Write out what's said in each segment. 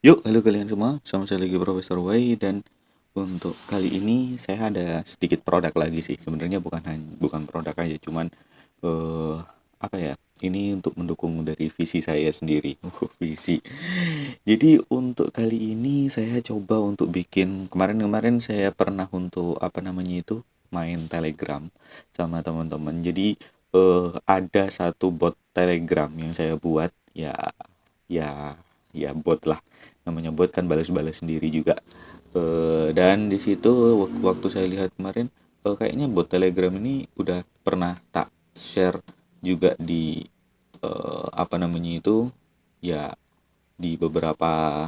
Yuk, halo kalian semua, sama saya lagi Profesor Y dan untuk kali ini saya ada sedikit produk lagi sih. Sebenarnya bukan produk aja, cuman eh apa ya? Ini untuk mendukung dari visi saya sendiri. Visi. Jadi untuk kali ini saya coba untuk bikin kemarin-kemarin saya pernah untuk apa namanya itu main Telegram sama teman-teman. Jadi ada satu bot Telegram yang saya buat ya ya bot lah, namanya bot kan balas-balas sendiri juga. Dan di situ waktu saya lihat kemarin, kayaknya bot Telegram ini udah pernah tak share juga di apa namanya itu ya di beberapa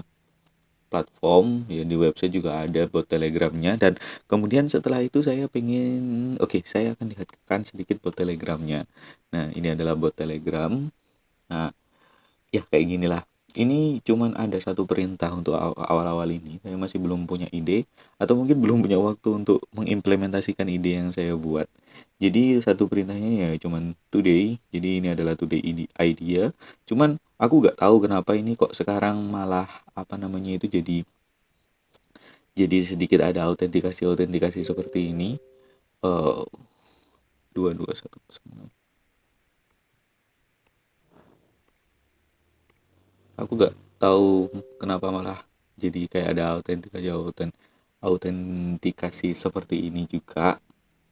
platform ya, di website juga ada bot Telegramnya. Dan kemudian setelah itu saya pengen oke, saya akan lihatkan sedikit bot Telegramnya. Nah, ini adalah bot Telegram. Nah, ya kayak gini lah. Ini cuman ada satu perintah untuk awal-awal ini. Saya masih belum punya ide atau mungkin belum punya waktu untuk mengimplementasikan ide yang saya buat. Jadi satu perintahnya ya cuman today. Jadi ini adalah today idea. Cuman aku nggak tahu kenapa ini kok sekarang malah apa namanya itu jadi sedikit ada autentikasi seperti ini. Eh 221. Aku nggak tahu kenapa malah jadi kayak ada autentikasi seperti ini juga.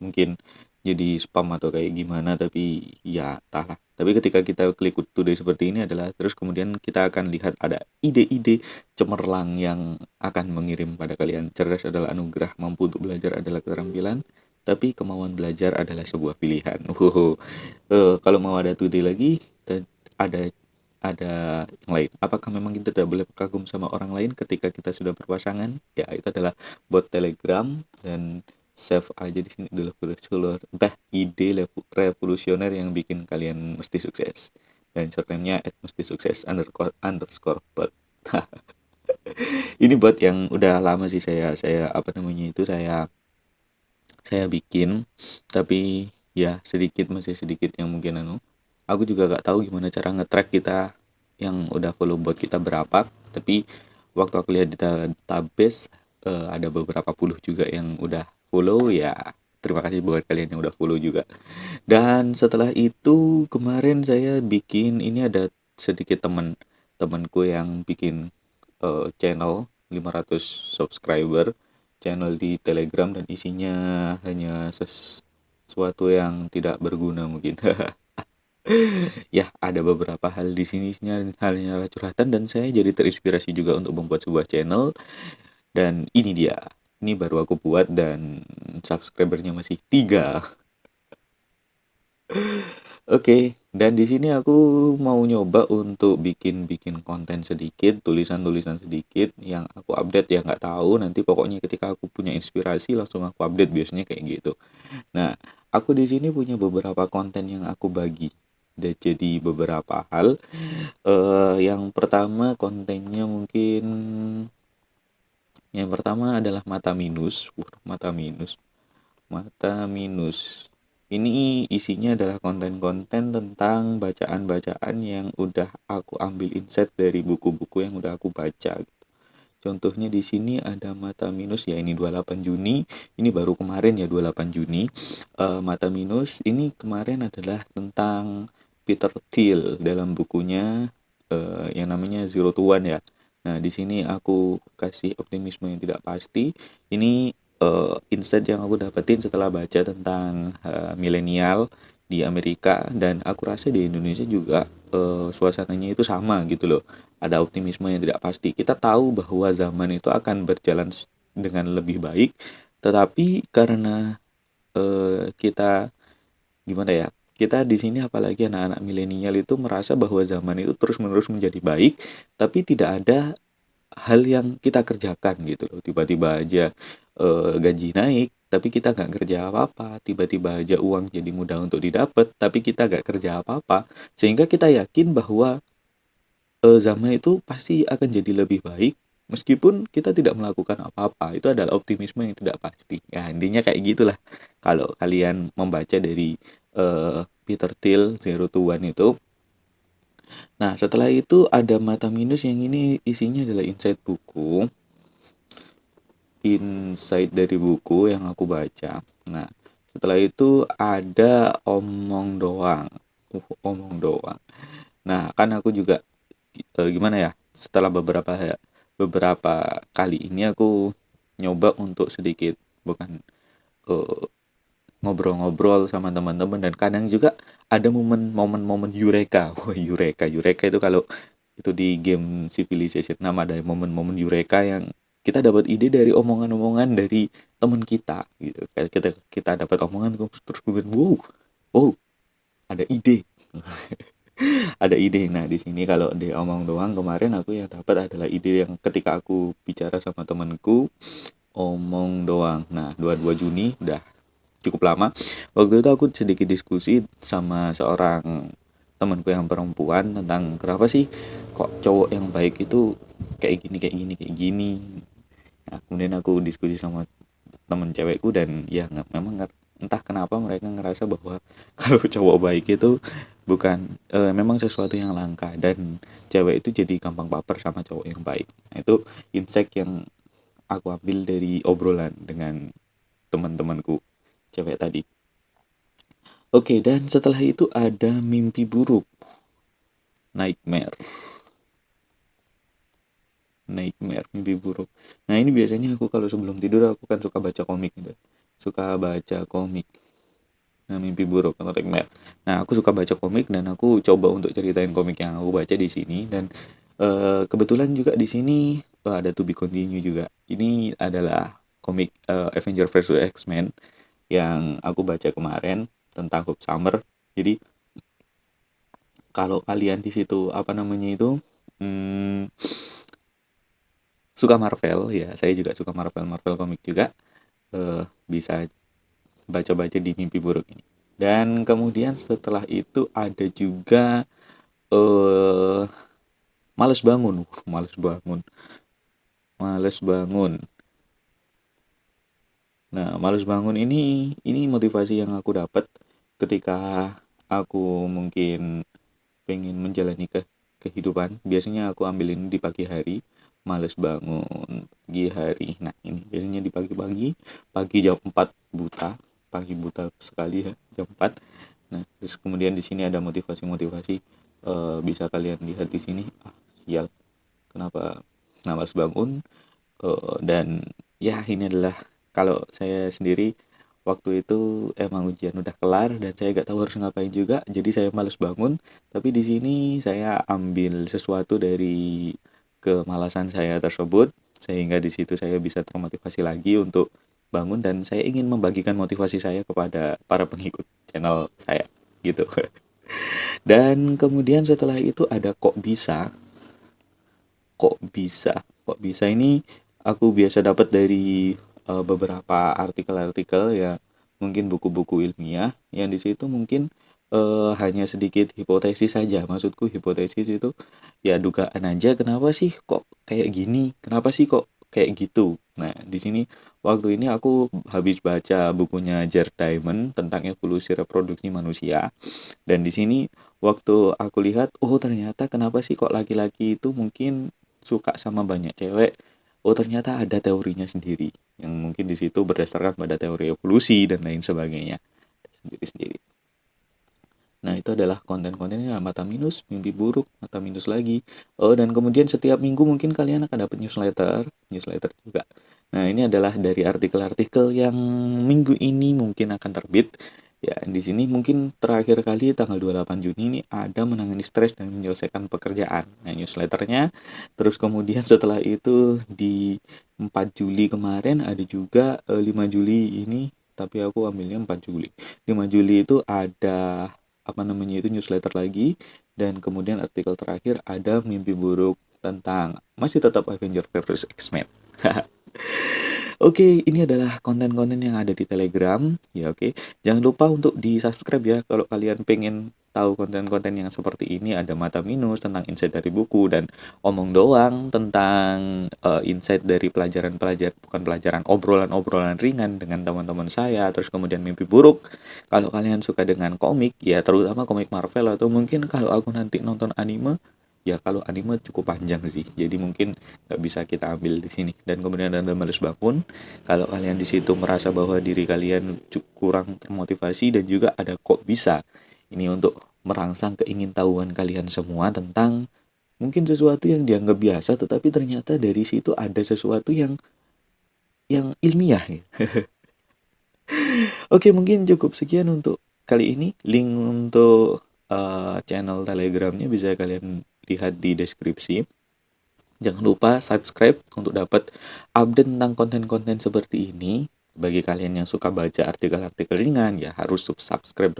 Mungkin jadi spam atau kayak gimana, tapi ya entahlah. Tapi ketika kita klik today seperti ini adalah terus kemudian kita akan lihat ada ide-ide cemerlang yang akan mengirim pada kalian. Cerdas adalah anugerah, mampu untuk belajar adalah keterampilan, tapi kemauan belajar adalah sebuah pilihan. Kalau mau ada today lagi, ada yang lain. Apakah memang kita tidak boleh kagum sama orang lain ketika kita sudah berpasangan? Ya, itu adalah bot Telegram. Dan save aja di sini dulu, ide revolusioner yang bikin kalian mesti sukses. Dan shortname-nya @mesti sukses underscore bot. Ini bot yang udah lama sih saya apa namanya itu saya bikin, tapi ya masih sedikit yang mungkin aku juga gak tahu gimana cara nge-track kita yang udah follow bot kita berapa. Tapi waktu aku lihat di database, ada beberapa puluh juga yang udah follow ya. Terima kasih buat kalian yang udah follow juga. Dan setelah itu kemarin saya bikin ini, ada sedikit temanku yang bikin channel 500 subscriber, channel di Telegram, dan isinya hanya sesuatu yang tidak berguna mungkin. Ya, ada beberapa hal di sini isinya halnya curhatan, dan saya jadi terinspirasi juga untuk membuat sebuah channel. Dan ini dia. Ini baru aku buat dan subscribernya masih 3. Oke, dan di sini aku mau nyoba untuk bikin konten sedikit, tulisan-tulisan sedikit yang aku update, ya nggak tahu nanti, pokoknya ketika aku punya inspirasi langsung aku update, biasanya kayak gitu. Nah, aku di sini punya beberapa konten yang aku bagi dan jadi beberapa hal. Yang pertama kontennya mungkin yang pertama adalah mata minus. Mata minus. Ini isinya adalah konten-konten tentang bacaan-bacaan yang udah aku ambil insight dari buku-buku yang udah aku baca. Contohnya di sini ada mata minus, ya ini 28 Juni. Ini baru kemarin ya, 28 Juni. Mata minus ini kemarin adalah tentang Peter Thiel dalam bukunya yang namanya Zero to One ya. Nah, di sini aku kasih optimisme yang tidak pasti. Ini insight yang aku dapetin setelah baca tentang milenial di Amerika, dan aku rasa di Indonesia juga suasananya itu sama gitu loh. Ada optimisme yang tidak pasti. Kita tahu bahwa zaman itu akan berjalan dengan lebih baik, tetapi karena kita gimana ya? Kita di sini apalagi anak-anak milenial itu merasa bahwa zaman itu terus-menerus menjadi baik, tapi tidak ada hal yang kita kerjakan gitu loh. Tiba-tiba aja gaji naik, tapi kita nggak kerja apa-apa. Tiba-tiba aja uang jadi mudah untuk didapat, tapi kita nggak kerja apa-apa. Sehingga kita yakin bahwa zaman itu pasti akan jadi lebih baik meskipun kita tidak melakukan apa-apa. Itu adalah optimisme yang tidak pasti. Ya, intinya kayak gitulah. Kalau kalian membaca dari Peter Thiel Zero to One itu. Nah, setelah itu ada mata minus yang ini isinya adalah insight dari buku yang aku baca. Nah, setelah itu ada omong doang. Omong doang. Nah, kan aku juga gimana ya? Setelah beberapa kali ini aku nyoba untuk sedikit bukan eh, ngobrol-ngobrol sama teman-teman, dan kadang juga ada momen-momen eureka. Wah, eureka itu kalau itu di game Civilization nama ada momen-momen eureka yang kita dapat ide dari omongan-omongan dari teman kita gitu. Kayak kita dapat omongan terus gue bilang, wow, wow, ada ide. Ada ide. Nah, di sini kalau dia omong doang, kemarin aku yang dapat adalah ide yang ketika aku bicara sama temanku, omong doang. Nah, 22 Juni udah cukup lama. Waktu itu aku sedikit diskusi sama seorang temanku yang perempuan tentang kenapa sih kok cowok yang baik itu kayak gini. Nah, kemudian aku diskusi sama temen cewekku, dan ya memang entah kenapa mereka ngerasa bahwa kalau cowok baik itu bukan memang sesuatu yang langka, dan cewek itu jadi gampang baper sama cowok yang baik. Nah, itu insight yang aku ambil dari obrolan dengan teman-temanku cewek tadi. Oke, dan setelah itu ada mimpi buruk, nightmare. Nightmare, mimpi buruk. Nah, ini biasanya aku kalau sebelum tidur aku kan suka baca komik gitu. Suka baca komik. Nah, mimpi buruk atau nightmare. Nah, aku suka baca komik dan aku coba untuk ceritain komik yang aku baca di sini, dan kebetulan juga di sini ada To Be Continue juga. Ini adalah komik Avenger vs X-Men yang aku baca kemarin tentang Hope Summer. Jadi kalau kalian di situ apa namanya itu suka Marvel, ya saya juga suka Marvel komik juga, bisa baca-baca di mimpi buruk ini. Dan kemudian setelah itu ada juga eh males bangun, males bangun. Nah, males bangun ini motivasi yang aku dapat ketika aku mungkin pengen menjalani kehidupan. Biasanya aku ambilin di pagi hari, males bangun pagi hari. Nah, ini biasanya di pagi-pagi, pagi jam 4 buta, pagi buta sekali ya, jam 4. Nah, terus kemudian di sini ada motivasi-motivasi, bisa kalian lihat di sini. Ah, sial. Kenapa males bangun? Dan ya ini adalah kalau saya sendiri waktu itu emang ujian udah kelar dan saya nggak tahu harus ngapain juga, jadi saya males bangun. Tapi di sini saya ambil sesuatu dari kemalasan saya tersebut, sehingga di situ saya bisa termotivasi lagi untuk bangun, dan saya ingin membagikan motivasi saya kepada para pengikut channel saya gitu. Dan kemudian setelah itu ada kok bisa ini aku biasa dapat dari beberapa artikel-artikel ya, mungkin buku-buku ilmiah yang di situ mungkin hanya sedikit hipotesis saja. Maksudku hipotesis itu ya dugaan aja, kenapa sih kok kayak gini, kenapa sih kok kayak gitu. Nah, di sini waktu ini aku habis baca bukunya Jared Diamond tentang evolusi reproduksi manusia, dan di sini waktu aku lihat, oh ternyata kenapa sih kok laki-laki itu mungkin suka sama banyak cewek. Oh ternyata ada teorinya sendiri yang mungkin di situ berdasarkan pada teori evolusi dan lain sebagainya sendiri-sendiri. Nah, itu adalah konten-kontennya mata minus, mimpi buruk, mata minus lagi. Oh, dan kemudian setiap minggu mungkin kalian akan dapat newsletter juga. Nah, ini adalah dari artikel-artikel yang minggu ini mungkin akan terbit. Ya, di sini mungkin terakhir kali tanggal 28 Juni ini ada menangani stres dan menyelesaikan pekerjaan. Nah, newsletternya. Terus kemudian setelah itu di 4 Juli kemarin ada juga 5 Juli ini, tapi aku ambilnya 4 Juli. 5 Juli itu ada apa namanya itu newsletter lagi, dan kemudian artikel terakhir ada mimpi buruk tentang masih tetap Avenger versus X-Men. Oke, ini adalah konten-konten yang ada di Telegram. Ya, oke. Jangan lupa untuk di-subscribe ya kalau kalian pengen tahu konten-konten yang seperti ini. Ada Mata Minus tentang insight dari buku dan Omong Doang tentang insight dari bukan pelajaran, obrolan-obrolan ringan dengan teman-teman saya. Terus kemudian Mimpi Buruk. Kalau kalian suka dengan komik, ya terutama komik Marvel atau mungkin kalau aku nanti nonton anime, ya kalau anime cukup panjang sih. Jadi mungkin nggak bisa kita ambil di sini. Dan kemudian Anda males bangun, kalau kalian di situ merasa bahwa diri kalian kurang termotivasi dan juga ada kok bisa, ini untuk merangsang keingintahuan kalian semua tentang mungkin sesuatu yang dianggap biasa, tetapi ternyata dari situ ada sesuatu yang ilmiah ya. Oke, mungkin cukup sekian untuk kali ini. Link untuk channel Telegramnya bisa kalian lihat di deskripsi. Jangan lupa subscribe untuk dapat update tentang konten-konten seperti ini. Bagi kalian yang suka baca artikel-artikel ringan, ya harus subscribe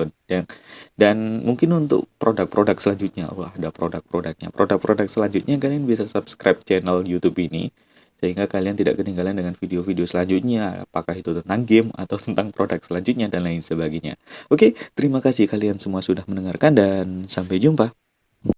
dan mungkin untuk produk-produk selanjutnya, wah ada produk-produknya. Produk-produk selanjutnya kalian bisa subscribe channel YouTube ini sehingga kalian tidak ketinggalan dengan video-video selanjutnya, apakah itu tentang game atau tentang produk selanjutnya dan lain sebagainya. Oke, terima kasih kalian semua sudah mendengarkan dan sampai jumpa.